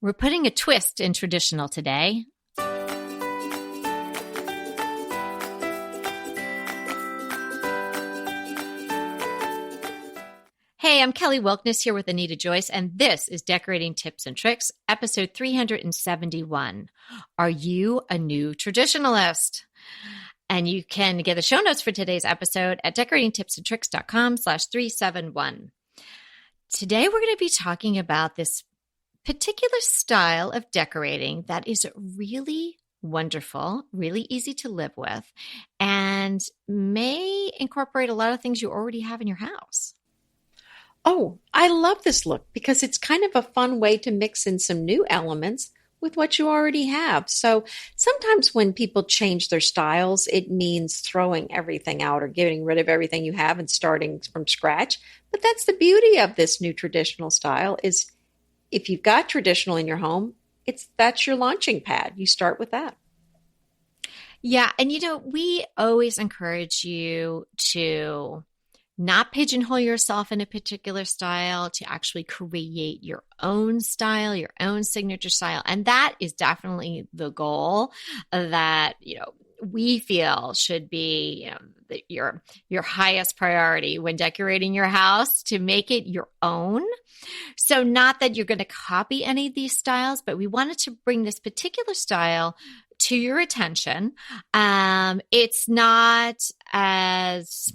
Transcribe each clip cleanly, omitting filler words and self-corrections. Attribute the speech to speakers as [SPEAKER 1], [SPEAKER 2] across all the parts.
[SPEAKER 1] We're putting a twist in traditional today. Hey, I'm Kelly Wilkness here with Anita Joyce, and this is Decorating Tips and Tricks, episode 371. Are you a new traditionalist? And you can get the show notes for today's episode at decoratingtipsandtricks.com/371. Today, we're going to be talking about this particular style of decorating that is really wonderful, really easy to live with, and may incorporate a lot of things you already have in your house.
[SPEAKER 2] Oh, I love this look because it's kind of a fun way to mix in some new elements with what you already have. So sometimes when people change their styles, it means throwing everything out or getting rid of everything you have and starting from scratch. But that's the beauty of this new traditional style is if you've got traditional in your home, that's your launching pad. You start with that.
[SPEAKER 1] Yeah. And we always encourage you to not pigeonhole yourself in a particular style, to actually create your own style, your own signature style. And that is definitely the goal that, we feel should be your highest priority when decorating your house, to make it your own. So not that you're going to copy any of these styles, but we wanted to bring this particular style to your attention. It's not as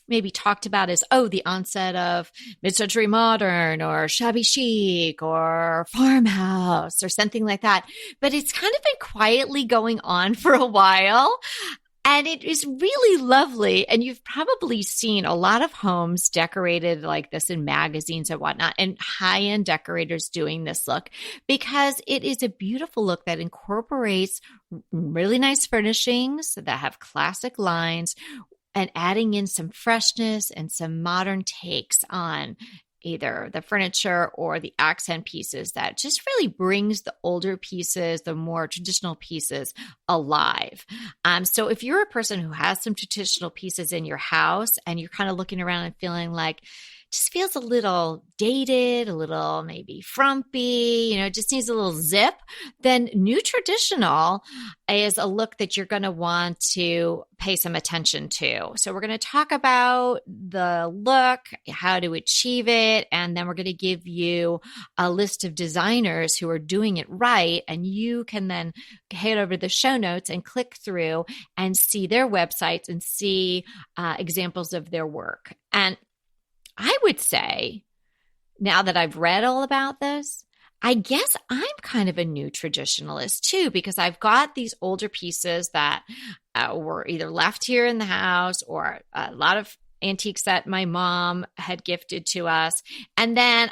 [SPEAKER 1] maybe talked about as, the onset of mid-century modern or shabby chic or farmhouse or something like that. But it's kind of been quietly going on for a while. And it is really lovely. And you've probably seen a lot of homes decorated like this in magazines and whatnot, and high-end decorators doing this look because it is a beautiful look that incorporates really nice furnishings that have classic lines, and adding in some freshness and some modern takes on either the furniture or the accent pieces that just really brings the older pieces, the more traditional pieces alive. So if you're a person who has some traditional pieces in your house and you're kind of looking around and feeling like, just feels a little dated, a little maybe frumpy, just needs a little zip, then new traditional is a look that you're going to want to pay some attention to. So we're going to talk about the look, how to achieve it, and then we're going to give you a list of designers who are doing it right, and you can then head over to the show notes and click through and see their websites and see examples of their work. And I would say, now that I've read all about this, I guess I'm kind of a new traditionalist too, because I've got these older pieces that were either left here in the house or a lot of antiques that my mom had gifted to us. And then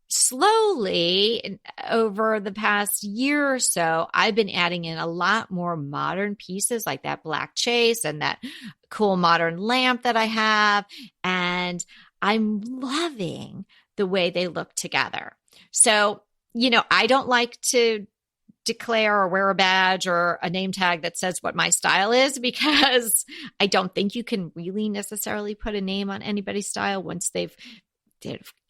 [SPEAKER 1] slowly over the past year or so, I've been adding in a lot more modern pieces like that black chase and that cool modern lamp that I have. And I'm loving the way they look together. So, I don't like to declare or wear a badge or a name tag that says what my style is, because I don't think you can really necessarily put a name on anybody's style once they've,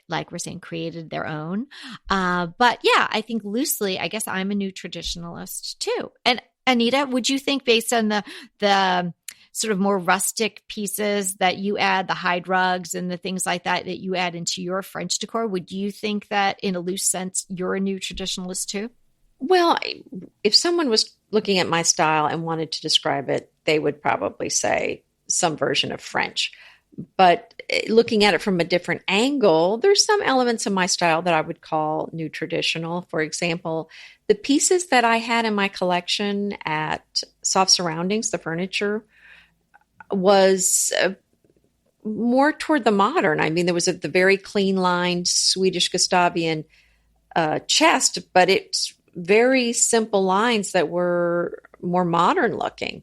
[SPEAKER 1] like we're saying, created their own. But yeah, I think loosely, I guess I'm a new traditionalist too. And Anita, would you think, based on the sort of more rustic pieces that you add, the hide rugs and the things like that you add into your French decor, would you think that in a loose sense, you're a new traditionalist too?
[SPEAKER 2] Well, if someone was looking at my style and wanted to describe it, they would probably say some version of French. But looking at it from a different angle, there's some elements of my style that I would call new traditional. For example, the pieces that I had in my collection at Soft Surroundings, the furniture, was more toward the modern. I mean, there was the very clean lined Swedish Gustavian chest, but it's very simple lines that were more modern looking.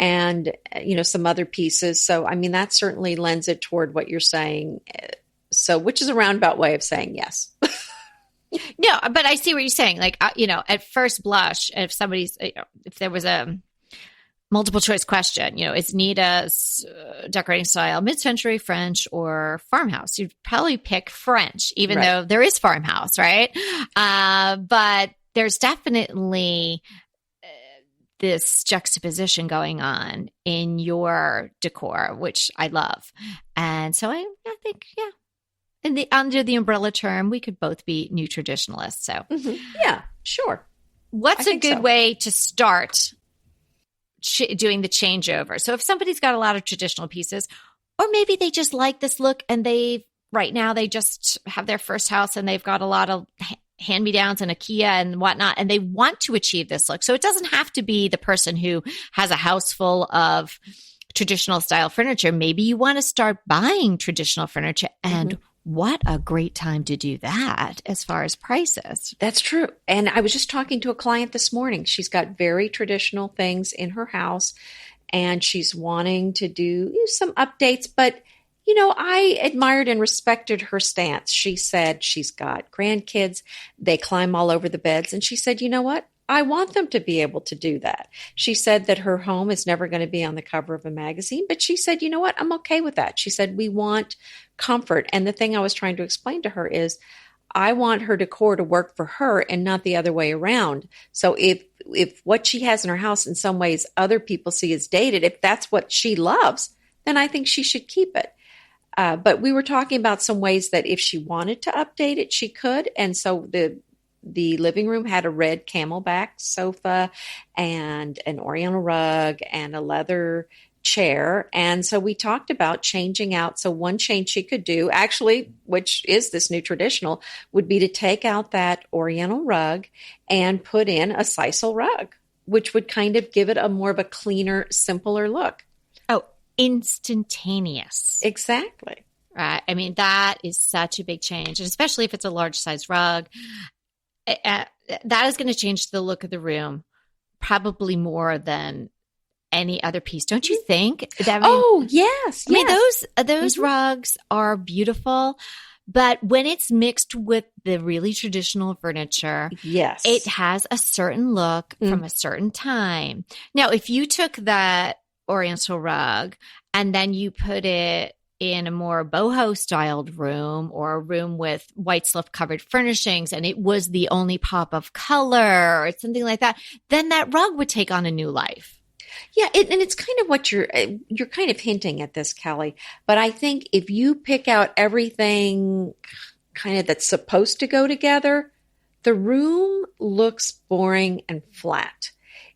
[SPEAKER 2] And, some other pieces. So, I mean, that certainly lends it toward what you're saying. So, which is a roundabout way of saying yes.
[SPEAKER 1] No, but I see what you're saying. Like, at first blush, if somebody's, if there was a multiple choice question. Is Nita's decorating style mid-century French or farmhouse? You'd probably pick French, even
[SPEAKER 2] Right.
[SPEAKER 1] though there is farmhouse, right? But there's definitely this juxtaposition going on in your decor, which I love. And so I think, yeah, under the umbrella term, we could both be new traditionalists. So,
[SPEAKER 2] Yeah, sure. I
[SPEAKER 1] what's a
[SPEAKER 2] think
[SPEAKER 1] good
[SPEAKER 2] so.
[SPEAKER 1] way to start doing the changeover? So, if somebody's got a lot of traditional pieces, or maybe they just like this look and right now they just have their first house and they've got a lot of hand-me-downs and IKEA and whatnot, and they want to achieve this look. So it doesn't have to be the person who has a house full of traditional style furniture. Maybe you want to start buying traditional furniture, and what a great time to do that as far as prices.
[SPEAKER 2] That's true. And I was just talking to a client this morning. She's got very traditional things in her house and she's wanting to do some updates, but I admired and respected her stance. She said she's got grandkids. They climb all over the beds. And she said, you know what? I want them to be able to do that. She said that her home is never going to be on the cover of a magazine, but she said, you know what? I'm okay with that. She said, we want comfort. And the thing I was trying to explain to her is I want her decor to work for her and not the other way around. So if what she has in her house in some ways other people see as dated, if that's what she loves, then I think she should keep it. But we were talking about some ways that if she wanted to update it, she could. And so the living room had a red camelback sofa and an oriental rug and a leather chair. And so we talked about changing out. So one change she could do, actually, which is this new traditional, would be to take out that oriental rug and put in a sisal rug, which would kind of give it a more of a cleaner, simpler look.
[SPEAKER 1] Oh, instantaneous.
[SPEAKER 2] Exactly.
[SPEAKER 1] Right. I mean, that is such a big change, and especially if it's a large size rug. That is going to change the look of the room probably more than any other piece, don't you think?
[SPEAKER 2] Yes.
[SPEAKER 1] I mean, those rugs are beautiful, but when it's mixed with the really traditional furniture,
[SPEAKER 2] yes,
[SPEAKER 1] it has a certain look from a certain time. Now, if you took that Oriental rug and then you put it in a more boho styled room or a room with white slip covered furnishings and it was the only pop of color or something like that, then that rug would take on a new life.
[SPEAKER 2] Yeah, and it's kind of what you're kind of hinting at this, Kelly. But I think if you pick out everything kind of that's supposed to go together, the room looks boring and flat.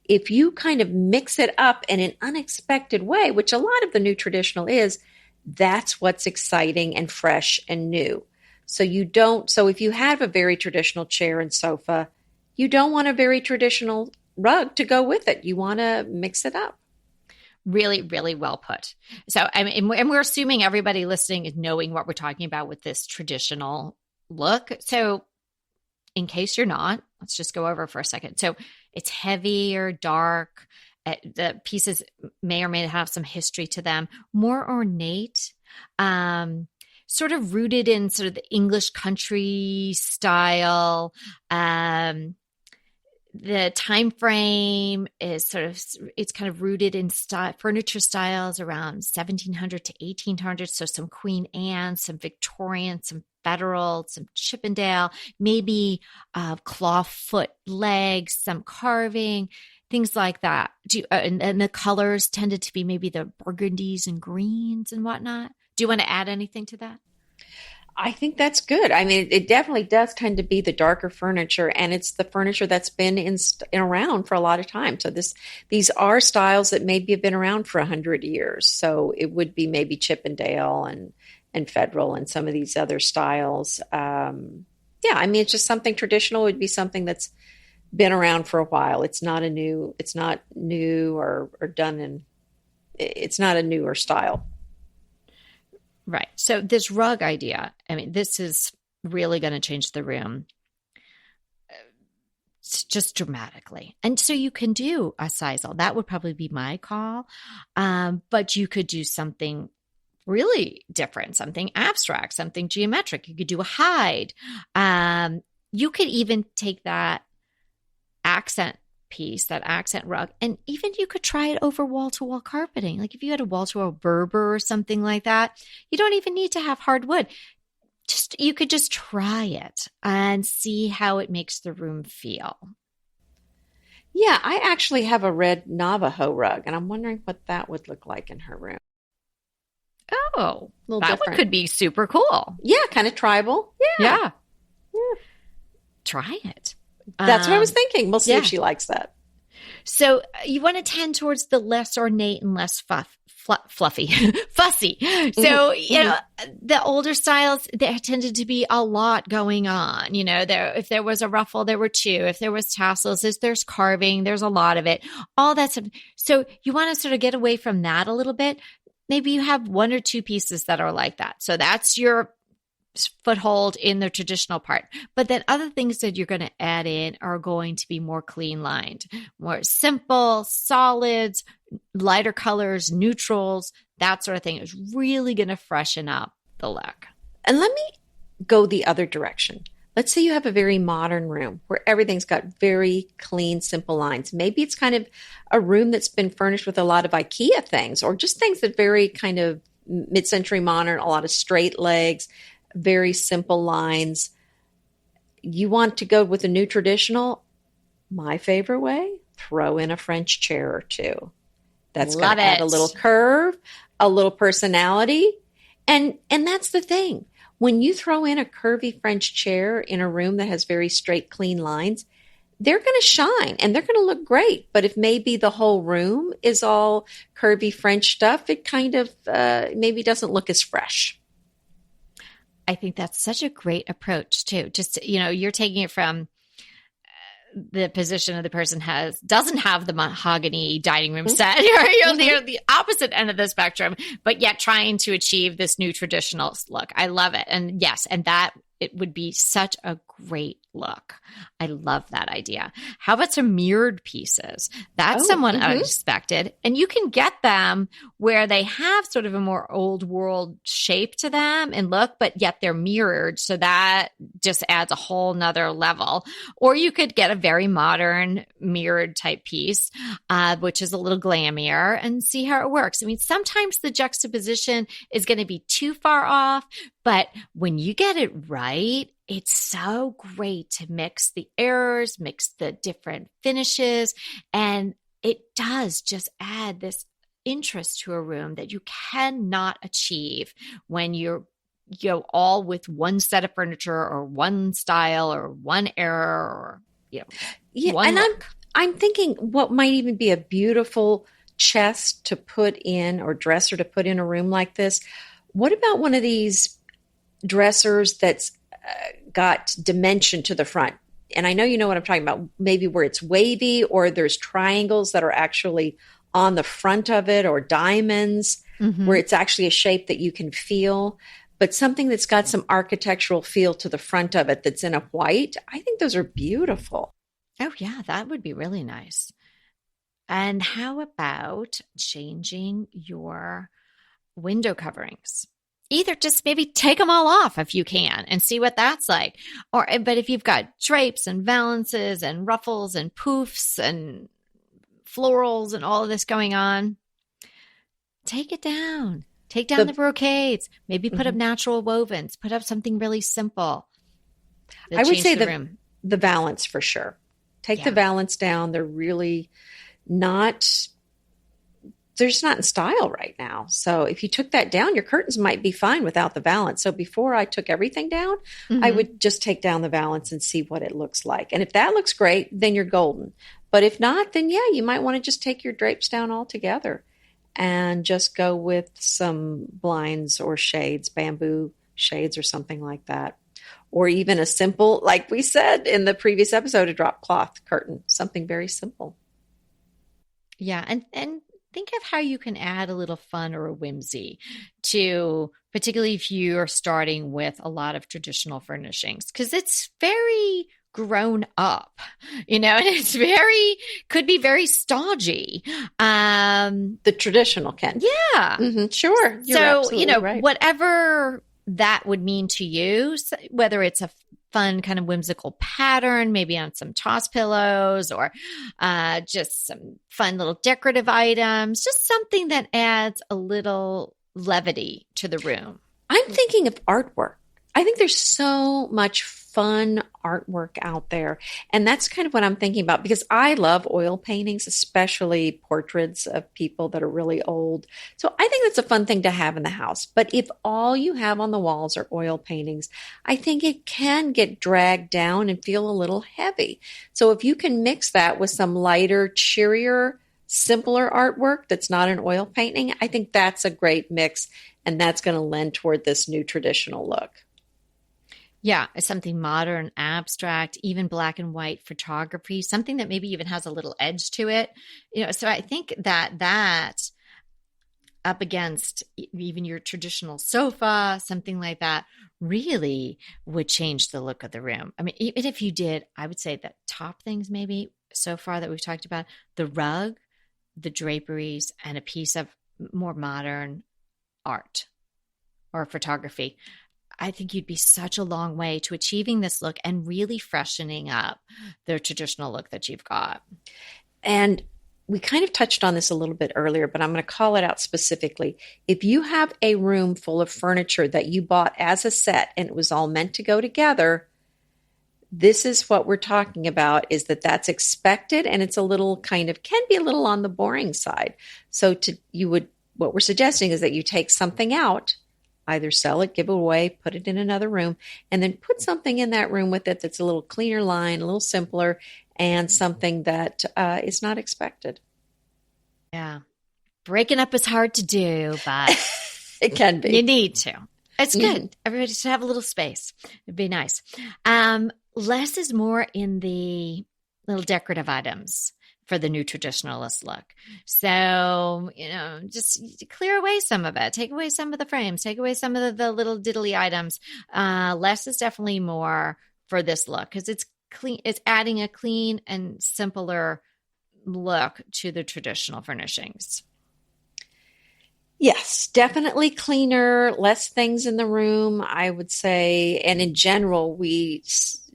[SPEAKER 2] If you kind of mix it up in an unexpected way, which a lot of the new traditional is, that's what's exciting and fresh and new. So if you have a very traditional chair and sofa, you don't want a very traditional rug to go with it. You want to mix it up.
[SPEAKER 1] Really, really well put. So, and we're assuming everybody listening is knowing what we're talking about with this traditional look. So, in case you're not, let's just go over for a second. So, it's heavy or dark. The pieces may or may have some history to them, more ornate, sort of rooted in sort of the English country style. The time frame is it's kind of rooted in furniture styles around 1700 to 1800. So some Queen Anne, some Victorian, some Federal, some Chippendale, maybe cloth foot legs, some carving, things like that. And the colors tended to be maybe the burgundies and greens and whatnot. Do you want to add anything to that?
[SPEAKER 2] I think that's good. I mean, it definitely does tend to be the darker furniture, and it's the furniture that's been in around for a lot of time. So these are styles that maybe have been around for 100 years. So it would be maybe Chippendale and Federal and some of these other styles. Yeah, I mean, it's just something traditional would be something that's been around for a while. It's not new or done in. It's not a newer style.
[SPEAKER 1] Right. So this rug idea, I mean, this is really going to change the room just dramatically. And so you can do a sisal. That would probably be my call. But you could do something really different, something abstract, something geometric. You could do a hide. You could even take that accent piece, that accent rug. And even you could try it over wall-to-wall carpeting. Like if you had a wall-to-wall Berber or something like that, you don't even need to have hardwood. Just you could just try it and see how it makes the room feel.
[SPEAKER 2] Yeah, I actually have a red Navajo rug, and I'm wondering what that would look like in her room.
[SPEAKER 1] Oh,
[SPEAKER 2] A little
[SPEAKER 1] that one
[SPEAKER 2] different.
[SPEAKER 1] could be super cool.
[SPEAKER 2] Yeah, kind of tribal. Yeah.
[SPEAKER 1] Yeah.
[SPEAKER 2] Yeah.
[SPEAKER 1] Try it.
[SPEAKER 2] That's what I was thinking. We'll see
[SPEAKER 1] yeah.
[SPEAKER 2] if she likes that.
[SPEAKER 1] So you want to tend towards the less ornate and less fluffy, fussy. So, you know, the older styles, there tended to be a lot going on. You know, if there was a ruffle, there were two. If there was tassels, if there's carving, there's a lot of it. All that stuff. So you want to sort of get away from that a little bit. Maybe you have one or two pieces that are like that. So that's your foothold in the traditional part. But then other things that you're going to add in are going to be more clean lined, more simple, solids, lighter colors, neutrals, that sort of thing is really going to freshen up the look.
[SPEAKER 2] And let me go the other direction. Let's say you have a very modern room where everything's got very clean, simple lines. Maybe it's kind of a room that's been furnished with a lot of IKEA things or just things that very kind of mid-century modern, a lot of straight legs, very simple lines. You want to go with a new traditional? My favorite way, throw in a French chair or two. That's going to add a little curve, a little personality. And that's the thing. When you throw in a curvy French chair in a room that has very straight, clean lines, they're going to shine and they're going to look great. But if maybe the whole room is all curvy French stuff, it kind of maybe doesn't look as fresh.
[SPEAKER 1] I think that's such a great approach too. Just, you know, you're taking it from the position of the person doesn't have the mahogany dining room set. You're the opposite end of the spectrum, but yet trying to achieve this new traditional look. I love it. And yes, and that it would be such a great look. I love that idea. How about some mirrored pieces? That's somewhat unexpected. And you can get them where they have sort of a more old world shape to them and look, but yet they're mirrored. So that just adds a whole nother level. Or you could get a very modern mirrored type piece, which is a little glammier, and see how it works. I mean, sometimes the juxtaposition is going to be too far off, but when you get it right, it's so great to mix the errors, mix the different finishes, and it does just add this interest to a room that you cannot achieve when you're all with one set of furniture or one style or one era or one
[SPEAKER 2] and
[SPEAKER 1] look.
[SPEAKER 2] I'm thinking what might even be a beautiful chest to put in or dresser to put in a room like this. What about one of these dressers that's got dimension to the front? And I know you know what I'm talking about, maybe where it's wavy or there's triangles that are actually on the front of it or diamonds where it's actually a shape that you can feel, but something that's got some architectural feel to the front of it that's in a white. I think those are beautiful.
[SPEAKER 1] Oh, yeah, that would be really nice. And how about changing your window coverings? Either just maybe take them all off if you can and see what that's like. But if you've got drapes and valances and ruffles and poofs and florals and all of this going on, take it down. Take down the brocades. Maybe put up natural wovens. Put up something really simple.
[SPEAKER 2] I would say the valance for sure. Take the valance down. They're really not... They're just not in style right now. So if you took that down, your curtains might be fine without the valance. So before I took everything down, I would just take down the valance and see what it looks like. And if that looks great, then you're golden. But if not, then yeah, you might want to just take your drapes down altogether and just go with some blinds or shades, bamboo shades or something like that. Or even a simple, like we said in the previous episode, a drop cloth curtain, something very simple.
[SPEAKER 1] Yeah. And think of how you can add a little fun or a whimsy to, particularly if you are starting with a lot of traditional furnishings, because it's very grown up, and it's could be very stodgy.
[SPEAKER 2] The traditional can.
[SPEAKER 1] Yeah.
[SPEAKER 2] Sure. You're
[SPEAKER 1] so,
[SPEAKER 2] absolutely right.
[SPEAKER 1] whatever that would mean to you, whether it's a fun kind of whimsical pattern, maybe on some toss pillows or just some fun little decorative items, just something that adds a little levity to the room.
[SPEAKER 2] I'm thinking of artwork. I think there's so much fun artwork out there. And that's kind of what I'm thinking about because I love oil paintings, especially portraits of people that are really old. So I think that's a fun thing to have in the house. But if all you have on the walls are oil paintings, I think it can get dragged down and feel a little heavy. So if you can mix that with some lighter, cheerier, simpler artwork that's not an oil painting, I think that's a great mix. And that's going to lend toward this new traditional look.
[SPEAKER 1] Yeah, it's something modern, abstract, even black and white photography, something that maybe even has a little edge to it. So I think that up against even your traditional sofa, something like that, really would change the look of the room. I mean, even if you did, I would say that top things maybe so far that we've talked about, the rug, the draperies, and a piece of more modern art or photography. I think you'd be such a long way to achieving this look and really freshening up the traditional look that you've got.
[SPEAKER 2] And we kind of touched on this a little bit earlier, but I'm going to call it out specifically. If you have a room full of furniture that you bought as a set and it was all meant to go together, this is what we're talking about, is that that's expected and it's a little kind of, can be a little on the boring side. So what we're suggesting is that you take something out, either sell it, give it away, put it in another room, and then put something in that room with it that's a little cleaner line, a little simpler, and something that is not expected.
[SPEAKER 1] Yeah. Breaking up is hard to do, but
[SPEAKER 2] it can be.
[SPEAKER 1] You need to. It's good. Everybody should have a little space. It'd be nice. Less is more in the little decorative items for the new traditionalist look. So, just clear away some of it. Take away some of the frames. Take away some of the little diddly items. Less is definitely more for this look because it's clean. It's adding a clean and simpler look to the traditional furnishings.
[SPEAKER 2] Yes, definitely cleaner, less things in the room, I would say. And in general, we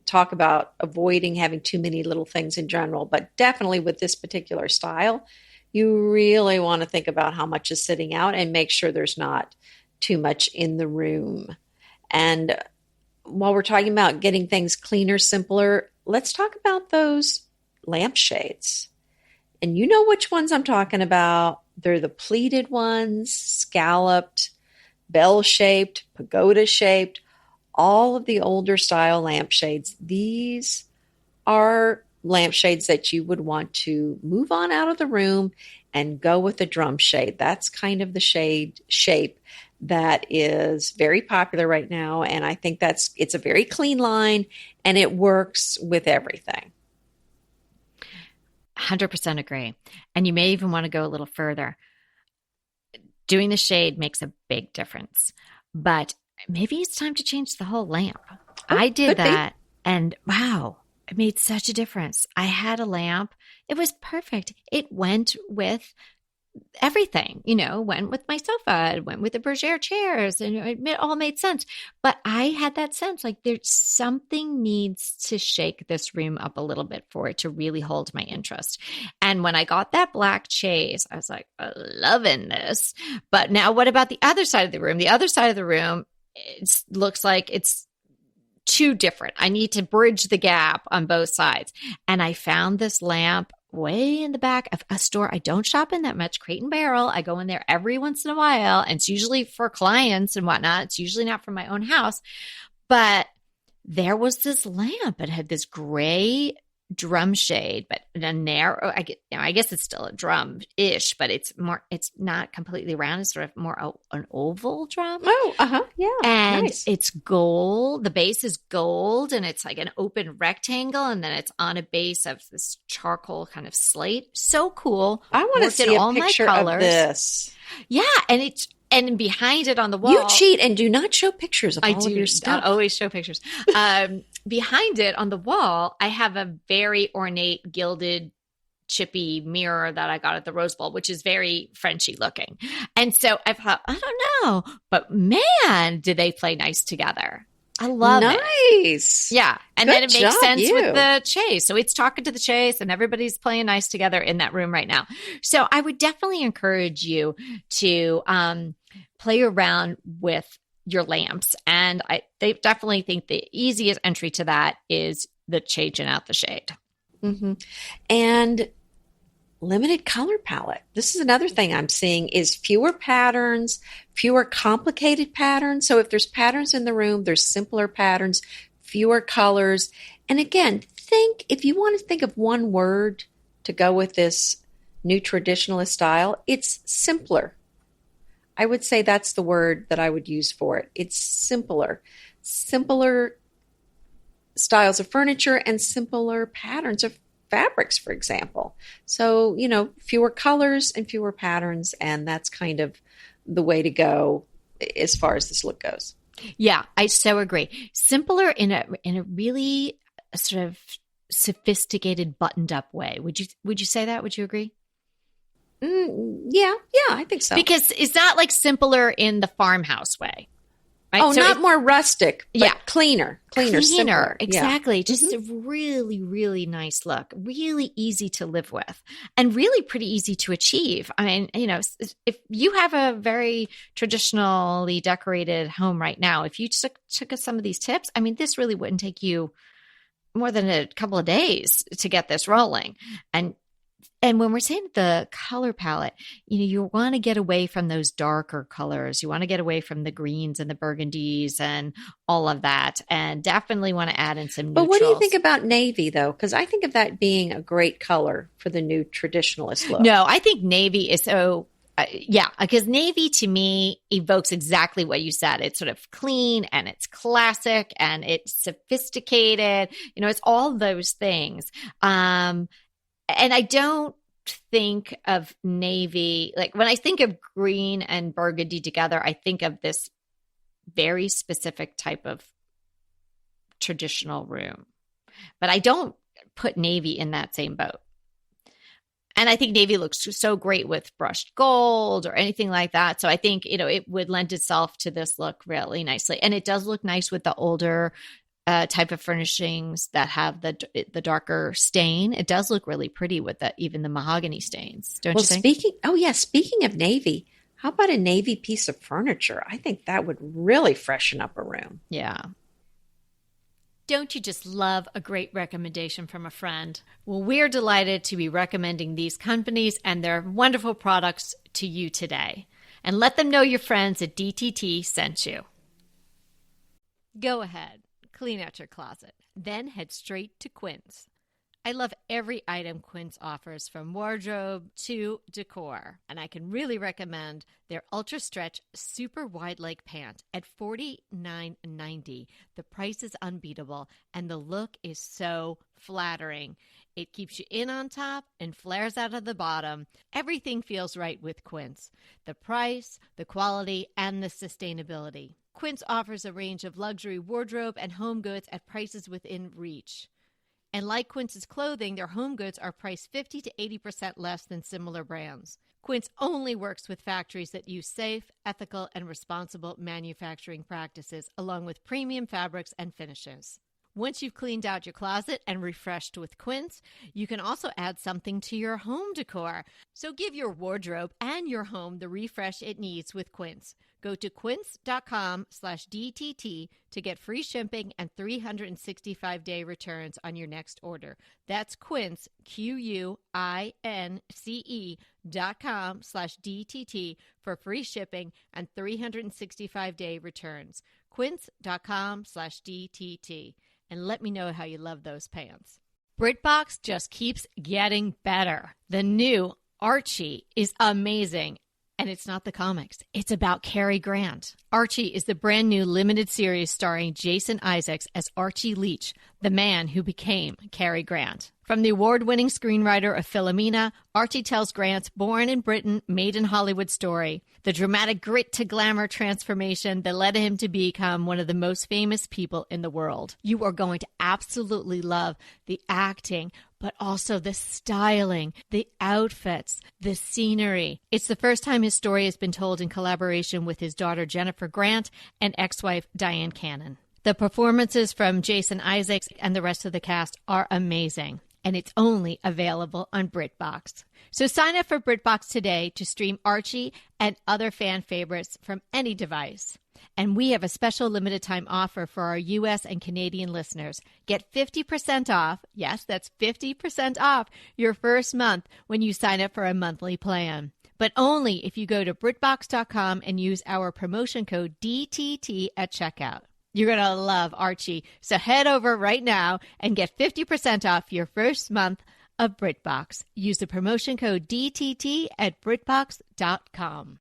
[SPEAKER 2] talk about avoiding having too many little things in general, but definitely with this particular style, you really want to think about how much is sitting out and make sure there's not too much in the room. And while we're talking about getting things cleaner, simpler, let's talk about those lampshades. And you know which ones I'm talking about. They're the pleated ones, scalloped, bell-shaped, pagoda-shaped, all of the older style lampshades. These are lampshades that you would want to move on out of the room and go with a drum shade. That's kind of the shape that is very popular right now. And I think it's a very clean line and it works with everything.
[SPEAKER 1] 100% agree. And you may even want to go a little further. Doing the shade makes a big difference, but maybe it's time to change the whole lamp. I did that and wow, it made such a difference. I had a lamp. It was perfect. It went with everything, went with my sofa, it went with the Bergère chairs, and it all made sense. But I had that sense like there's something needs to shake this room up a little bit for it to really hold my interest. And when I got that black chaise, I was like, loving this. But now what about the other side of the room? The other side of the room, it looks like it's too different. I need to bridge the gap on both sides. And I found this lamp way in the back of a store I don't shop in that much, Crate and Barrel. I go in there every once in a while, and it's usually for clients and whatnot. It's usually not for my own house. But there was this lamp. It had this gray drum shade, but a narrow, I guess it's still a drum-ish, but it's not completely round. It's sort of more an oval drum.
[SPEAKER 2] Oh, yeah.
[SPEAKER 1] And
[SPEAKER 2] nice.
[SPEAKER 1] It's gold. The base is gold, and it's like an open rectangle, and then it's on a base of this charcoal kind of slate. So cool.
[SPEAKER 2] I want to see a picture of this.
[SPEAKER 1] Yeah, and behind it on the wall.
[SPEAKER 2] You cheat and do not show pictures of all of your stuff.
[SPEAKER 1] I always show pictures. Behind it on the wall, I have a very ornate gilded chippy mirror that I got at the Rose Bowl, which is very Frenchy looking. And so I thought, I don't know, but man, did they play nice together. I love it.
[SPEAKER 2] Nice.
[SPEAKER 1] Yeah. And then
[SPEAKER 2] Good
[SPEAKER 1] it makes
[SPEAKER 2] job,
[SPEAKER 1] sense with
[SPEAKER 2] you.
[SPEAKER 1] the chase. So it's talking to the chase and everybody's playing nice together in that room right now. So I would definitely encourage you to play around with your lamps. And they definitely think the easiest entry to that is the changing out the shade.
[SPEAKER 2] Hmm. And limited color palette. This is another thing I'm seeing is fewer patterns, fewer complicated patterns. So if there's patterns in the room, there's simpler patterns, fewer colors. And again, if you want to think of one word to go with this new traditionalist style, it's simpler. I would say that's the word that I would use for it. It's simpler. Simpler styles of furniture and simpler patterns of fabrics, for example. So, fewer colors and fewer patterns, and that's kind of the way to go as far as this look goes.
[SPEAKER 1] Yeah, I so agree. Simpler in a really sort of sophisticated, buttoned up way. Would you say that? Would you agree?
[SPEAKER 2] Yeah, I think so.
[SPEAKER 1] Because it's not like simpler in the farmhouse way. Right?
[SPEAKER 2] Oh, so not more rustic, but
[SPEAKER 1] yeah,
[SPEAKER 2] cleaner, simpler.
[SPEAKER 1] Exactly.
[SPEAKER 2] Yeah.
[SPEAKER 1] Just a really, really nice look, really easy to live with, and really pretty easy to achieve. I mean, if you have a very traditionally decorated home right now, if you took some of these tips, I mean, this really wouldn't take you more than a couple of days to get this rolling. And when we're saying the color palette, you want to get away from those darker colors. You want to get away from the greens and the burgundies and all of that. And definitely want to add in some neutrals.
[SPEAKER 2] But what do you think about navy, though? Because I think of that being a great color for the new traditionalist look.
[SPEAKER 1] No, I think navy is so... yeah, because navy to me evokes exactly what you said. It's sort of clean and it's classic and it's sophisticated. It's all those things. And I don't think of navy, like when I think of green and burgundy together, I think of this very specific type of traditional room. But I don't put navy in that same boat. And I think navy looks so great with brushed gold or anything like that. So I think, it would lend itself to this look really nicely. And it does look nice with the older type of furnishings that have the darker stain. It does look really pretty with even the mahogany stains, don't you think?
[SPEAKER 2] Speaking of navy, how about a navy piece of furniture? I think that would really freshen up a room.
[SPEAKER 1] Yeah. Don't you just love a great recommendation from a friend? Well, we're delighted to be recommending these companies and their wonderful products to you today. And let them know your friends at DTT sent you. Go ahead. Clean out your closet, then head straight to Quince. I love every item Quince offers, from wardrobe to decor, and I can really recommend their Ultra Stretch Super Wide Leg Pant at $49.90. The price is unbeatable, and the look is so flattering. It keeps you in on top and flares out of the bottom. Everything feels right with Quince. The price, the quality, and the sustainability. Quince offers a range of luxury wardrobe and home goods at prices within reach. And like Quince's clothing, their home goods are priced 50 to 80% less than similar brands. Quince only works with factories that use safe, ethical, and responsible manufacturing practices, along with premium fabrics and finishes. Once you've cleaned out your closet and refreshed with Quince, you can also add something to your home decor. So give your wardrobe and your home the refresh it needs with Quince. Go to quince.com/DTT to get free shipping and 365-day returns on your next order. That's Quince, QUINCE.com/DTT for free shipping and 365-day returns. Quince.com/DTT. And let me know how you love those pants. BritBox just keeps getting better. The new Archie is amazing. And it's not the comics. It's about Cary Grant. Archie is the brand new limited series starring Jason Isaacs as Archie Leach, the man who became Cary Grant. From the award-winning screenwriter of Philomena, Archie tells Grant's born in Britain, made in Hollywood story, the dramatic grit to glamour transformation that led him to become one of the most famous people in the world. You are going to absolutely love the acting, but also the styling, the outfits, the scenery. It's the first time his story has been told in collaboration with his daughter Jennifer Grant and ex-wife Diane Cannon. The performances from Jason Isaacs and the rest of the cast are amazing, and it's only available on BritBox. So sign up for BritBox today to stream Archie and other fan favorites from any device. And we have a special limited time offer for our U.S. and Canadian listeners. Get 50% off. Yes, that's 50% off your first month when you sign up for a monthly plan. But only if you go to BritBox.com and use our promotion code DTT at checkout. You're going to love Archie. So head over right now and get 50% off your first month of BritBox. Use the promotion code DTT at BritBox.com.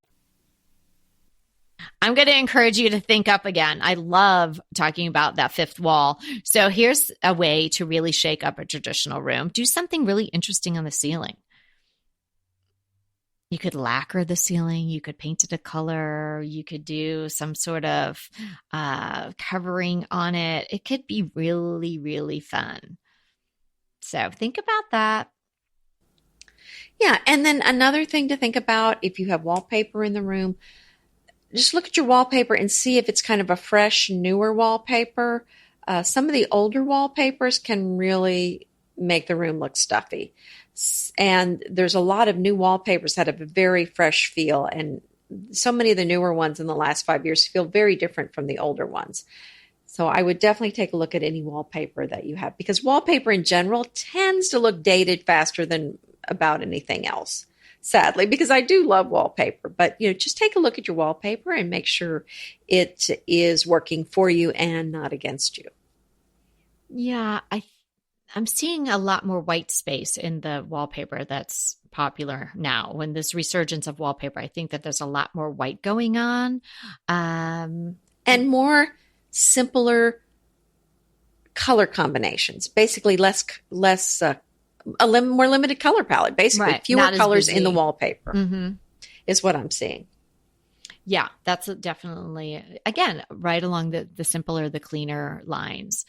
[SPEAKER 1] I'm going to encourage you to think up again. I love talking about that fifth wall. So here's a way to really shake up a traditional room. Do something really interesting on the ceiling. You could lacquer the ceiling. You could paint it a color. You could do some sort of covering on it. It could be really, really fun. So think about that.
[SPEAKER 2] Yeah. And then another thing to think about, if you have wallpaper in the room, just look at your wallpaper and see if it's kind of a fresh, newer wallpaper. Some of the older wallpapers can really make the room look stuffy. And there's a lot of new wallpapers that have a very fresh feel. And so many of the newer ones in the last 5 years feel very different from the older ones. So I would definitely take a look at any wallpaper that you have, because wallpaper in general tends to look dated faster than about anything else, sadly, because I do love wallpaper. But, just take a look at your wallpaper and make sure it is working for you and not against you.
[SPEAKER 1] Yeah, I'm seeing a lot more white space in the wallpaper that's popular now. When this resurgence of wallpaper, I think that there's a lot more white going on.
[SPEAKER 2] And more simpler color combinations, basically more limited color palette, basically
[SPEAKER 1] right.
[SPEAKER 2] fewer colors in the wallpaper is what I'm seeing.
[SPEAKER 1] Yeah, that's definitely, again, right along the simpler, the cleaner lines.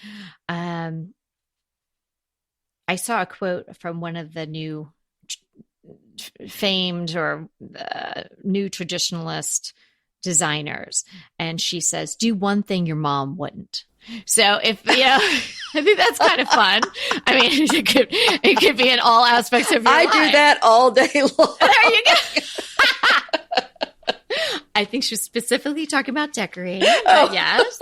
[SPEAKER 1] I saw a quote from one of the new famed or new traditionalist designers. And she says, do one thing your mom wouldn't. So if, I think that's kind of fun. I mean, it could be in all aspects of your life.
[SPEAKER 2] I do that all day long.
[SPEAKER 1] There you go. I think she was specifically talking about decorating, but yes.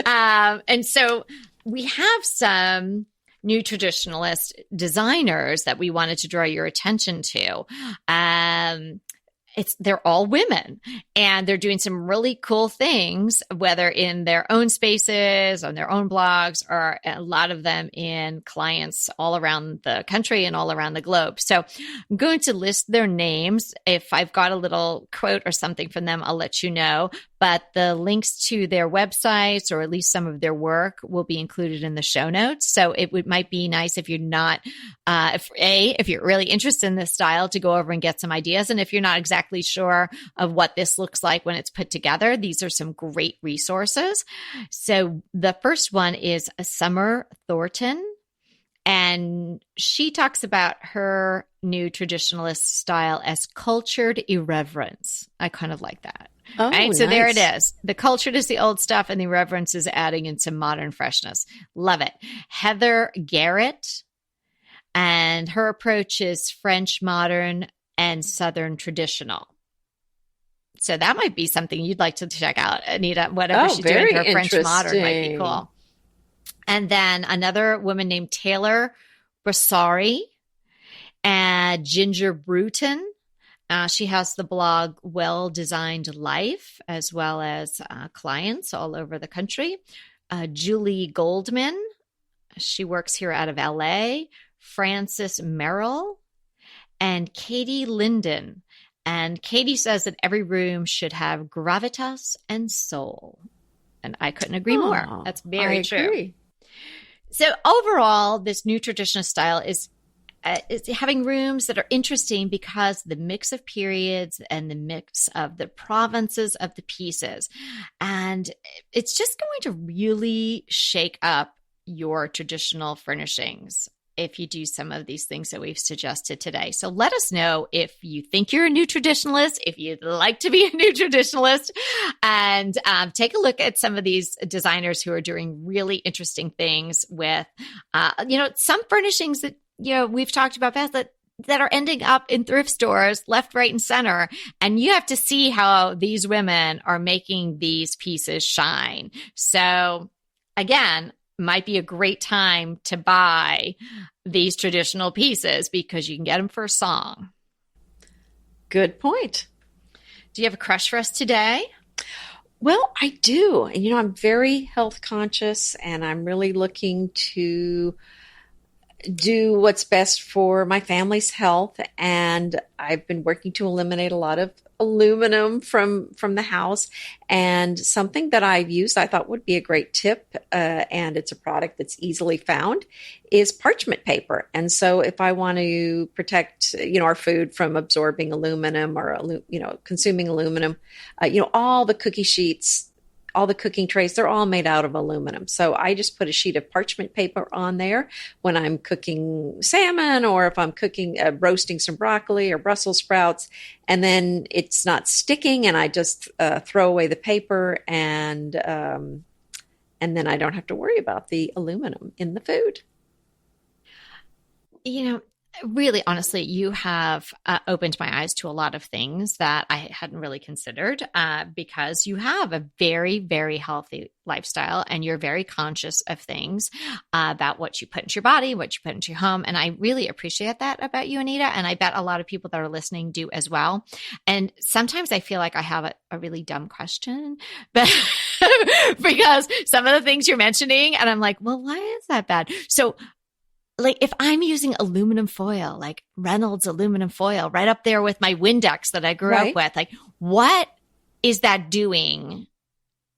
[SPEAKER 1] And so we have some new traditionalist designers that we wanted to draw your attention to. They're all women, and they're doing some really cool things, whether in their own spaces, on their own blogs, or a lot of them in clients all around the country and all around the globe. So I'm going to list their names. If I've got a little quote or something from them, I'll let you know. But the links to their websites, or at least some of their work, will be included in the show notes. So might be nice if you're not, if you're really interested in this style, to go over and get some ideas. And if you're not exactly sure of what this looks like when it's put together, these are some great resources. So the first one is Summer Thornton. And she talks about her new traditionalist style as cultured irreverence. I kind of like that.
[SPEAKER 2] Oh,
[SPEAKER 1] right? So
[SPEAKER 2] nice.
[SPEAKER 1] there it is. The cultured is the old stuff, and the irreverence is adding in some modern freshness. Love it. Heather Garrett, and her approach is French modern and Southern traditional. So that might be something you'd like to check out, Anita. Whatever she's doing, her French modern might be cool. And then another woman named Taylor Brassari and Ginger Bruton. She has the blog Well Designed Life, as well as clients all over the country. Julie Goldman, she works here out of LA. Frances Merrill and Katie Linden. And Katie says that every room should have gravitas and soul. And I couldn't agree more. That's very true.
[SPEAKER 2] Agree.
[SPEAKER 1] So overall, this new traditional style is having rooms that are interesting because the mix of periods and the mix of the provences of the pieces. And it's just going to really shake up your traditional furnishings. if you do some of these things that we've suggested today. So let us know if you think you're a new traditionalist, if you'd like to be a new traditionalist, and take a look at some of these designers who are doing really interesting things with, some furnishings that, we've talked about past that are ending up in thrift stores left, right, and center. And you have to see how these women are making these pieces shine. So again, might be a great time to buy these traditional pieces because you can get them for a song.
[SPEAKER 2] Good point.
[SPEAKER 1] Do you have a crush for us today?
[SPEAKER 2] Well, I do. And, I'm very health conscious, and I'm really looking to do what's best for my family's health. And I've been working to eliminate a lot of aluminum from the house. And something that I've used, I thought would be a great tip, and it's a product that's easily found, is parchment paper. And so if I want to protect, our food from absorbing aluminum or, consuming aluminum, all the cookie sheets, all the cooking trays, they're all made out of aluminum. So I just put a sheet of parchment paper on there when I'm cooking salmon, or if I'm cooking, roasting some broccoli or Brussels sprouts, and then it's not sticking, and I just throw away the paper, and then I don't have to worry about the aluminum in the food.
[SPEAKER 1] Really, honestly, you have opened my eyes to a lot of things that I hadn't really considered, because you have a very, very healthy lifestyle, and you're very conscious of things about what you put into your body, what you put into your home. And I really appreciate that about you, Anita. And I bet a lot of people that are listening do as well. And sometimes I feel like I have a really dumb question, but because some of the things you're mentioning, and I'm like, well, why is that bad? So like if I'm using aluminum foil, like Reynolds aluminum foil, right up there with my Windex that I grew up with, like what is that doing?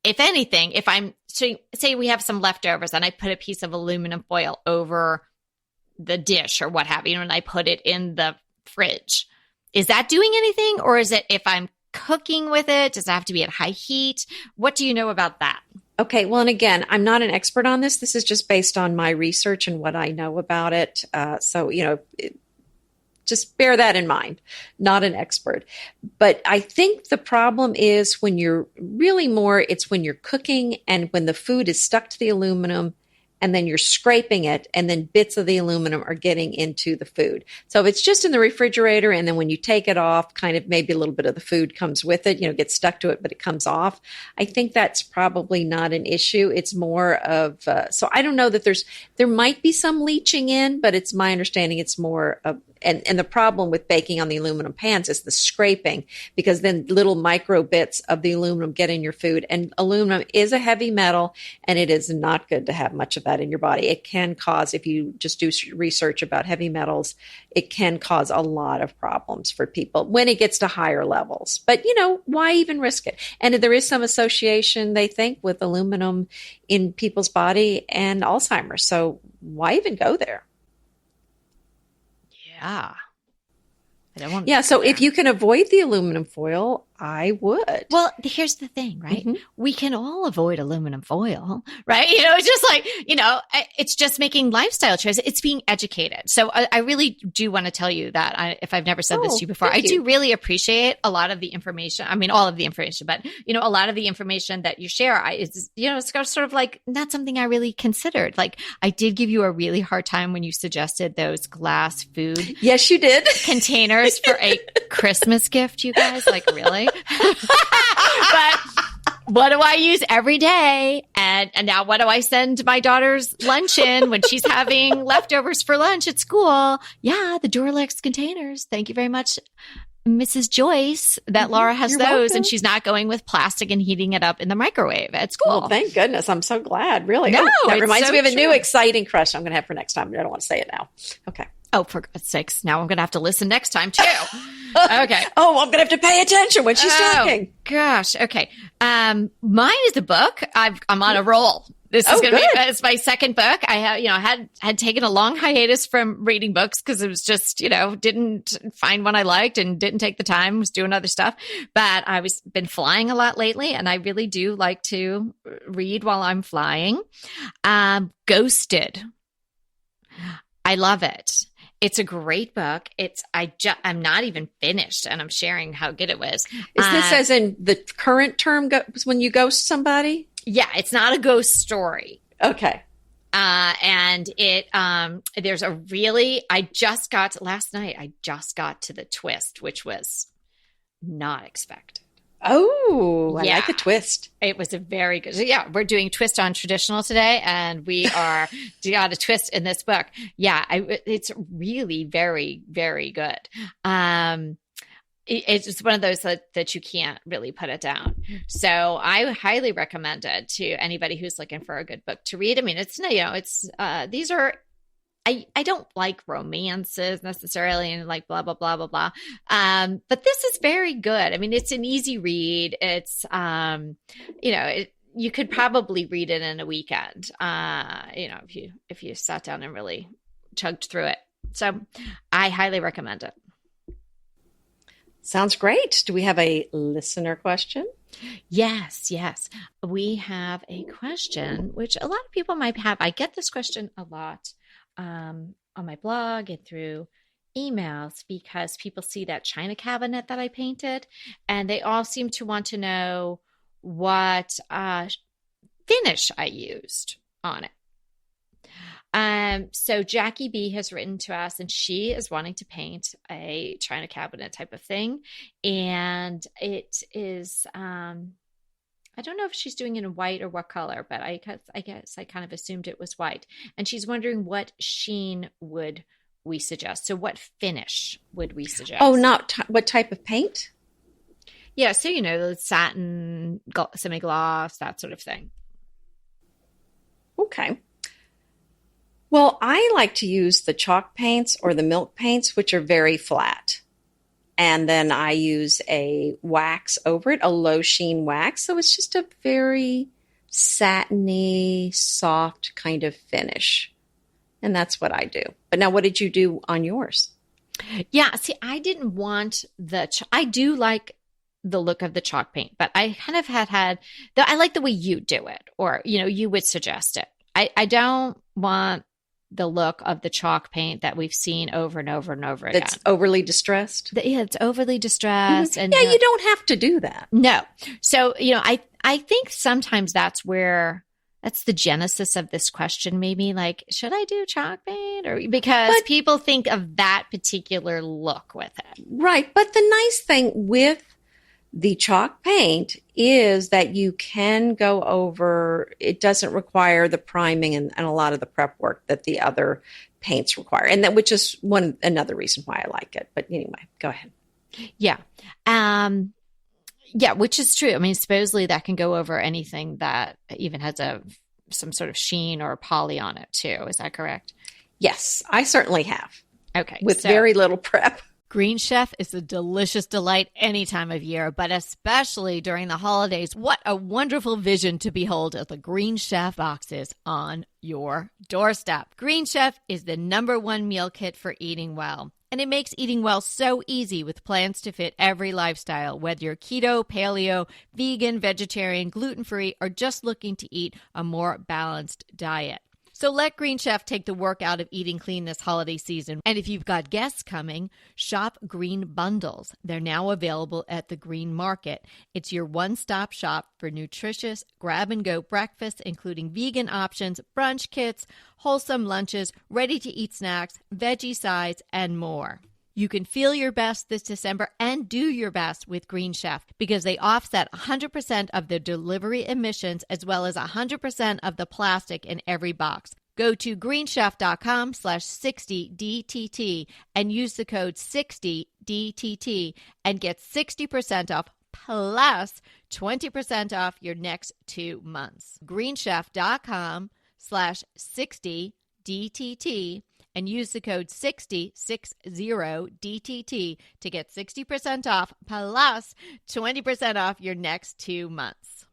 [SPEAKER 1] If anything, if I'm, so say we have some leftovers and I put a piece of aluminum foil over the dish or what have you, and I put it in the fridge, is that doing anything? Or is it, if I'm cooking with it, does it have to be at high heat? What do you know about that?
[SPEAKER 2] Okay. Well, and again, I'm not an expert on this. This is just based on my research and what I know about it. So, just bear that in mind. Not an expert. But I think the problem is when you're really it's when you're cooking and when the food is stuck to the aluminum, and then you're scraping it, and then bits of the aluminum are getting into the food. So if it's just in the refrigerator, and then when you take it off, kind of maybe a little bit of the food comes with it, gets stuck to it, but it comes off. I think that's probably not an issue. It's more of, so I don't know that there might be some leaching in, but it's my understanding it's more of, and the problem with baking on the aluminum pans is the scraping, because then little micro bits of the aluminum get in your food. And aluminum is a heavy metal, and it is not good to have much of that in your body. It can cause, if you just do research about heavy metals, it can cause a lot of problems for people when it gets to higher levels. But, why even risk it? And there is some association, they think, with aluminum in people's body and Alzheimer's. So why even go there?
[SPEAKER 1] Yeah. I don't want
[SPEAKER 2] Yeah. So if you can avoid the aluminum foil, I would.
[SPEAKER 1] Well, here's the thing, right?
[SPEAKER 2] Mm-hmm.
[SPEAKER 1] We can all avoid aluminum foil, right? It's just like, it's just making lifestyle choices. It's being educated. So I really do want to tell you that if I've never said this to you before, I do really appreciate a lot of the information. I mean, all of the information, but a lot of the information that you share is, it's sort of like not something I really considered. Like I did give you a really hard time when you suggested those glass food.
[SPEAKER 2] Yes, you did.
[SPEAKER 1] Containers for a Christmas gift, you guys. Like really? But what do I use every day? And now what do I send my daughter's lunch in when she's having leftovers for lunch at school? Yeah, the Duralex containers. Thank you very much, Mrs. Joyce, that Laura has
[SPEAKER 2] You're
[SPEAKER 1] those,
[SPEAKER 2] welcome.
[SPEAKER 1] and she's not going with plastic and heating it up in the microwave at school.
[SPEAKER 2] Well, thank goodness. I'm so glad. Really.
[SPEAKER 1] No,
[SPEAKER 2] that reminds
[SPEAKER 1] so
[SPEAKER 2] me of a
[SPEAKER 1] true.
[SPEAKER 2] new exciting crush I'm going to have for next time. I don't want to say it now. Okay.
[SPEAKER 1] Oh, for God's sakes. Now I'm going to have to listen next time too. Okay.
[SPEAKER 2] Oh, I'm going to have to pay attention when she's talking.
[SPEAKER 1] Gosh. Okay. Mine is a book. I'm on a roll. This is going to be, it's my second book. I had taken a long hiatus from reading books because it was just, didn't find one I liked and didn't take the time, was doing other stuff. But I was been flying a lot lately, and I really do like to read while I'm flying. Ghosted. I love it. It's a great book. I'm not even finished, and I'm sharing how good it was.
[SPEAKER 2] Is this as in the current term when you ghost somebody?
[SPEAKER 1] Yeah, it's not a ghost story.
[SPEAKER 2] Okay.
[SPEAKER 1] And there's last night, I just got to the twist, which was not expected.
[SPEAKER 2] Oh, I
[SPEAKER 1] Yeah,
[SPEAKER 2] like a twist.
[SPEAKER 1] it was a very good. So yeah, we're doing twist on traditional today, and we got a twist in this book. Yeah, it's really very, very good. It's one of those that you can't really put it down. So I highly recommend it to anybody who's looking for a good book to read. I mean, these are, I don't like romances necessarily and like blah, blah, blah, blah, blah. But this is very good. I mean, it's an easy read. It's, you could probably read it in a weekend, if you sat down and really chugged through it. So I highly recommend it.
[SPEAKER 2] Sounds great. Do we have a listener question?
[SPEAKER 1] Yes. We have a question, which a lot of people might have. I get this question a lot on my blog and through emails because people see that china cabinet that I painted, and they all seem to want to know what finish I used on it. So Jackie B has written to us, and she is wanting to paint a china cabinet type of thing. And it is, I don't know if she's doing it in white or what color, but I guess I kind of assumed it was white. And she's wondering what sheen would we suggest? So what finish would we suggest?
[SPEAKER 2] Oh, what type of paint?
[SPEAKER 1] Yeah. So, the satin, semi-gloss, that sort of thing.
[SPEAKER 2] Okay. Well, I like to use the chalk paints or the milk paints, which are very flat. And then I use a wax over it, a low sheen wax. So it's just a very satiny, soft kind of finish. And that's what I do. But now what did you do on yours?
[SPEAKER 1] Yeah, see, I didn't want I do like the look of the chalk paint, but I kind of I like the way you do it, or, you would suggest it. I don't want the look of the chalk paint that we've seen over and over and over again.
[SPEAKER 2] That's overly distressed.
[SPEAKER 1] It's overly distressed.
[SPEAKER 2] Mm-hmm.
[SPEAKER 1] And
[SPEAKER 2] yeah, you don't have to do that.
[SPEAKER 1] No. So, I think sometimes that's the genesis of this question. Maybe like, should I do chalk paint? Or because people think of that particular look with it.
[SPEAKER 2] Right. But the nice thing with the chalk paint is that you can go over, it doesn't require the priming and a lot of the prep work that the other paints require. And that, which is another reason why I like it. But anyway, go ahead.
[SPEAKER 1] Yeah. Yeah, which is true. I mean, supposedly that can go over anything that even has some sort of sheen or poly on it too. Is that correct?
[SPEAKER 2] Yes, I certainly have.
[SPEAKER 1] Okay.
[SPEAKER 2] With very little prep.
[SPEAKER 1] Green Chef is a delicious delight any time of year, but especially during the holidays. What a wonderful vision to behold as the Green Chef boxes on your doorstep. Green Chef is the #1 meal kit for eating well. And it makes eating well so easy with plans to fit every lifestyle, whether you're keto, paleo, vegan, vegetarian, gluten-free, or just looking to eat a more balanced diet. So let Green Chef take the work out of eating clean this holiday season. And if you've got guests coming, shop Green Bundles. They're now available at the Green Market. It's your one-stop shop for nutritious grab-and-go breakfasts, including vegan options, brunch kits, wholesome lunches, ready-to-eat snacks, veggie sides, and more. You can feel your best this December and do your best with Green Chef because they offset 100% of the delivery emissions as well as 100% of the plastic in every box. Go to greenchef.com/60DTT and use the code 60DTT and get 60% off plus 20% off your next 2 months. greenchef.com/60DTT and use the code 60DTT to get 60% off plus 20% off your next 2 months.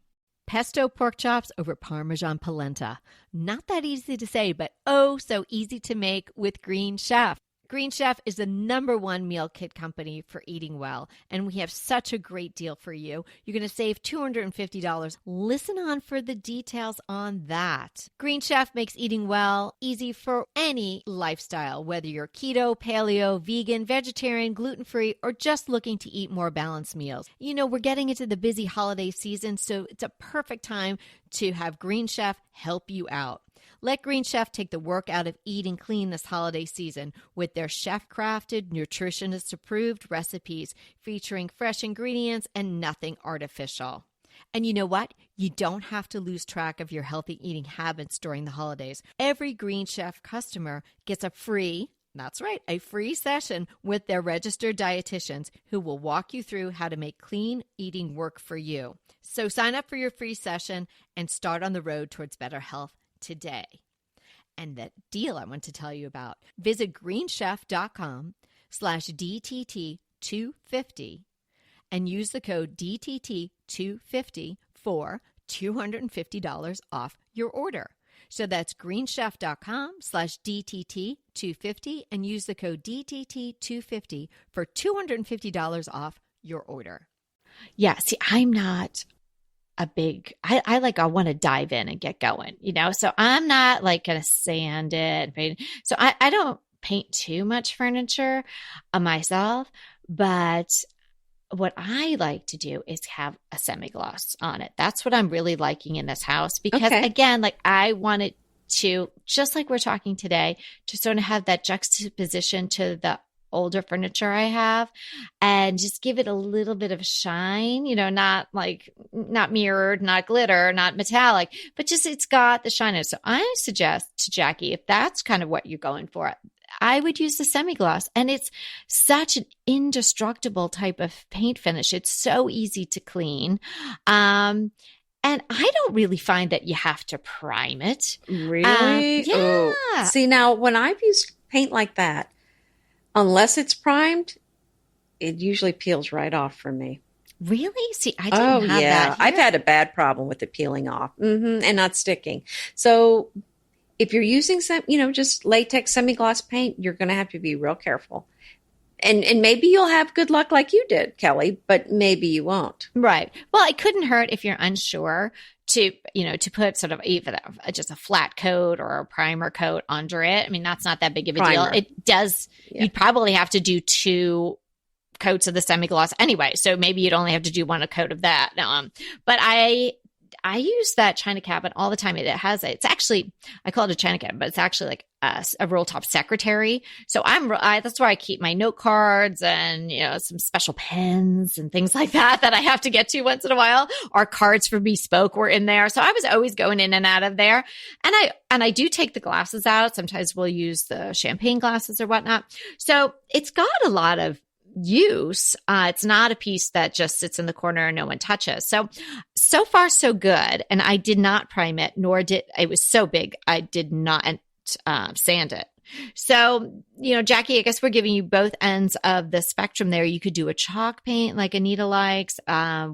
[SPEAKER 1] Pesto pork chops over Parmesan polenta. Not that easy to say, but oh so easy to make with Green Chef. Green Chef is the #1 meal kit company for eating well, and we have such a great deal for you. You're going to save $250. Listen on for the details on that. Green Chef makes eating well easy for any lifestyle, whether you're keto, paleo, vegan, vegetarian, gluten-free, or just looking to eat more balanced meals. You know, we're getting into the busy holiday season, so it's a perfect time to have Green Chef help you out. Let Green Chef take the work out of eating clean this holiday season with their chef-crafted, nutritionist-approved recipes featuring fresh ingredients and nothing artificial. And you know what? You don't have to lose track of your healthy eating habits during the holidays. Every Green Chef customer gets a free session with their registered dietitians who will walk you through how to make clean eating work for you. So sign up for your free session and start on the road towards better health today. And that deal I want to tell you about, visit greenchef.com/DTT250 and use the code DTT250 for $250 off your order. So that's greenchef.com/DTT250 and use the code DTT250 for $250 off your order. Yeah, see, I'm not I want to dive in and get going, so I'm not like going to sand it. So I don't paint too much furniture myself, but what I like to do is have a semi-gloss on it. That's what I'm really liking in this house because again, like I wanted to, just like we're talking today, to sort of have that juxtaposition to the older furniture I have and just give it a little bit of shine, not mirrored, not glitter, not metallic, but just it's got the shine in it. So I suggest to Jackie, if that's kind of what you're going for, I would use the semi-gloss. And it's such an indestructible type of paint finish. It's so easy to clean. And I don't really find that you have to prime it.
[SPEAKER 2] Really?
[SPEAKER 1] Yeah.
[SPEAKER 2] Oh. See, now when I've used paint like that, unless it's primed, it usually peels right off for me.
[SPEAKER 1] Really? See, I didn't have that here.
[SPEAKER 2] I've had a bad problem with it peeling off and not sticking. So if you're using some, just latex semi-gloss paint, you're going to have to be real careful. And maybe you'll have good luck like you did, Kelly, but maybe you won't.
[SPEAKER 1] Right. Well, it couldn't hurt if you're unsure to put sort of even just a flat coat or a primer coat under it. I mean, that's not that big of a deal. It does. Yeah. You'd probably have to do 2 coats of the semi-gloss anyway. So maybe you'd only have to do 1 coat of that. But I use that china cabinet all the time. It's actually, I call it a china cabinet, but it's actually like a roll top secretary. So that's where I keep my note cards and, some special pens and things like that I have to get to once in a while. Our cards for Bespoke were in there. So I was always going in and out of there. And I do take the glasses out. Sometimes we'll use the champagne glasses or whatnot. So it's got a lot of use. It's not a piece that just sits in the corner and no one touches. So far, so good. And I did not prime it, it was so big. I did not sand it. So, Jackie, I guess we're giving you both ends of the spectrum there. You could do a chalk paint like Anita likes.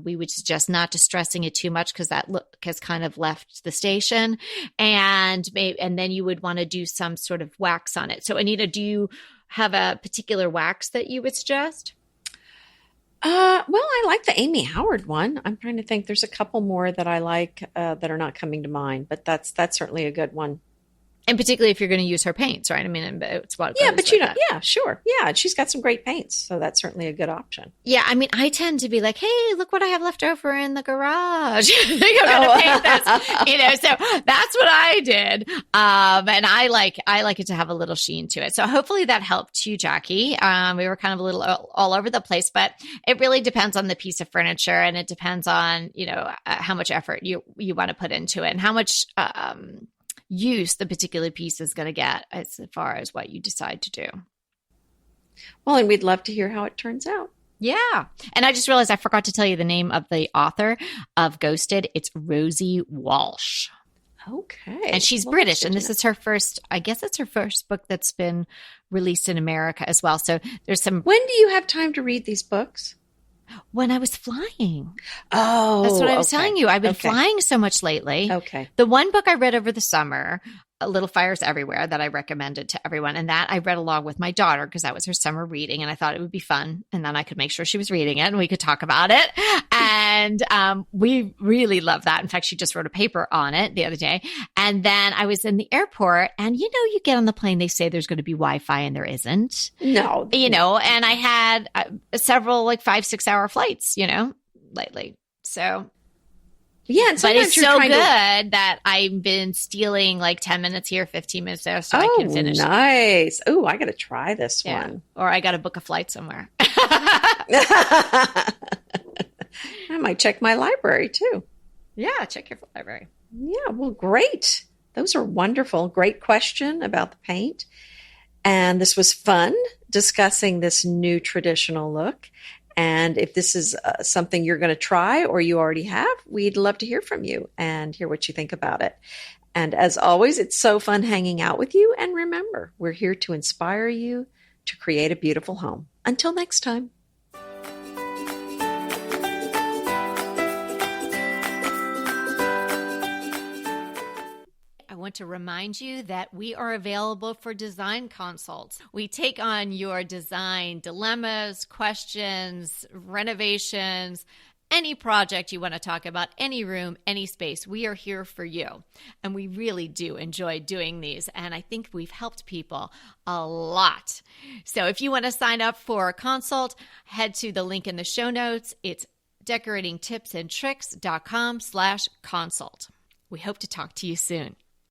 [SPEAKER 1] We would suggest not distressing it too much because that look has kind of left the station. And then you would want to do some sort of wax on it. So, Anita, do you have a particular wax that you would suggest?
[SPEAKER 2] Well, I like the Amy Howard one. I'm trying to think. There's a couple more that I like that are not coming to mind, but that's certainly a good one.
[SPEAKER 1] And particularly if you're going to use her paints, right? I mean, it's what.
[SPEAKER 2] Yeah, but yeah, sure. Yeah, she's got some great paints, so that's certainly a good option.
[SPEAKER 1] Yeah, I mean, I tend to be like, hey, look what I have left over in the garage. I'm going to paint this, so that's what I did. And I like it to have a little sheen to it. So hopefully that helped you, Jackie. We were kind of a little all over the place, but it really depends on the piece of furniture, and it depends on how much effort you want to put into it and how much use the particular piece is going to get as far as what you decide to do.
[SPEAKER 2] Well, and we'd love to hear how it turns out.
[SPEAKER 1] Yeah. And I just realized I forgot to tell you the name of the author of Ghosted. It's Rosie Walsh.
[SPEAKER 2] Okay.
[SPEAKER 1] And she's British, and this is her first, I guess it's her first book that's been released in America as well. So there's some.
[SPEAKER 2] When do you have time to read these books?
[SPEAKER 1] When I was flying.
[SPEAKER 2] Oh,
[SPEAKER 1] that's what I was telling you. I've been flying so much lately.
[SPEAKER 2] Okay.
[SPEAKER 1] The one book I read over the summer Little Fires Everywhere that I recommended to everyone. And that I read along with my daughter because that was her summer reading. And I thought it would be fun. And then I could make sure she was reading it and we could talk about it. And we really love that. In fact, she just wrote a paper on it the other day. And then I was in the airport and, you get on the plane, they say there's going to be Wi-Fi and there isn't.
[SPEAKER 2] No.
[SPEAKER 1] And I had several like 5-6 hour flights, lately. So
[SPEAKER 2] yeah, and
[SPEAKER 1] but it's
[SPEAKER 2] you're
[SPEAKER 1] so
[SPEAKER 2] trying
[SPEAKER 1] good that I've been stealing like 10 minutes here, 15 minutes there so I can finish.
[SPEAKER 2] Nice. Oh, I got to try this one.
[SPEAKER 1] Or I got to book a flight somewhere.
[SPEAKER 2] I might check my library too.
[SPEAKER 1] Yeah, check your library.
[SPEAKER 2] Yeah, well, great. Those are wonderful. Great question about the paint. And this was fun discussing this new traditional look. And if this is something you're going to try or you already have, we'd love to hear from you and hear what you think about it. And as always, it's so fun hanging out with you. And remember, we're here to inspire you to create a beautiful home. Until next time.
[SPEAKER 1] I want to remind you that we are available for design consults. We take on your design dilemmas, questions, renovations, any project you want to talk about, any room, any space. We are here for you. And we really do enjoy doing these. And I think we've helped people a lot. So if you want to sign up for a consult, head to the link in the show notes. It's decoratingtipsandtricks.com/consult. We hope to talk to you soon.